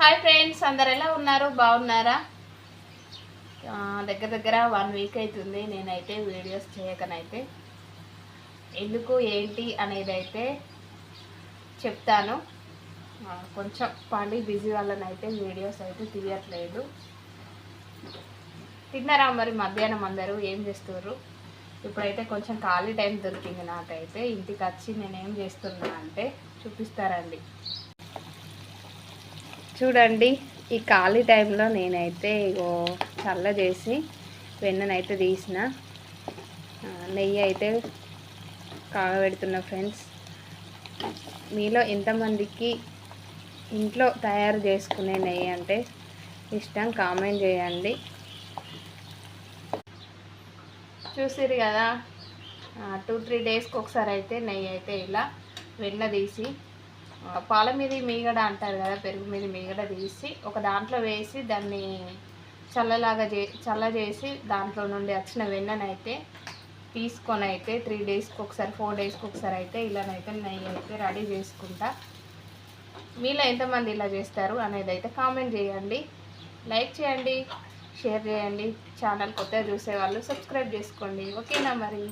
Hi friends, అందరు ఎలా ఉన్నారు? బాగున్నారా? దగ్గర 1 వీక్ అవుతుంది నేనైతే వీడియోస్ చేయకనైతే. ఎందుకు ఏంటి అనేది అయితే చెప్తాను. కొంచెం పండి బిజీ వల్లనైతే వీడియోస్ అయితే తీయట్లేదు. తిన్నారా మరి? మధ్యాహ్నం అందరూ ఏం చేస్తున్నారు? ఇప్పుడైతే కొంచెం ఖాళీ టైం దొరికింది నాకైతే. ఇంటికి వచ్చి నేనేం చేస్తున్నా అంటే చూపిస్తారండి. చూడండి, ఈ ఖాళీ టైంలో నేనైతే ఇగో చల్ల చేసి వెన్ననైతే తీసిన నెయ్యి అయితే కాగబెడుతున్నా. ఫ్రెండ్స్, మీలో ఎంతమందికి ఇంట్లో తయారు చేసుకునే నెయ్యి అంటే ఇష్టం కామెంట్ చేయండి. చూసిరు కదా, 2-3 డేస్కి ఒకసారి అయితే నెయ్యి అయితే ఇలా వెన్న తీసి పాల మీద మీగడ అంటారు కదా, పెరుగు మీద మీగడ తీసి ఒక దాంట్లో వేసి దాన్ని చల్ల చేసి దాంట్లో నుండి వచ్చిన వెన్ననైతే తీసుకొని అయితే 3 డేస్కి ఒకసారి 4 డేస్కి ఒకసారి అయితే ఇలానైతే నెయ్యి అయితే రెడీ చేసుకుంటా. మీలో ఎంతమంది ఇలా చేస్తారు అనేది అయితే కామెంట్ చేయండి, లైక్ చేయండి, షేర్ చేయండి. ఛానల్ కొత్తగా చూసేవాళ్ళు సబ్స్క్రైబ్ చేసుకోండి. ఓకేనా మరి?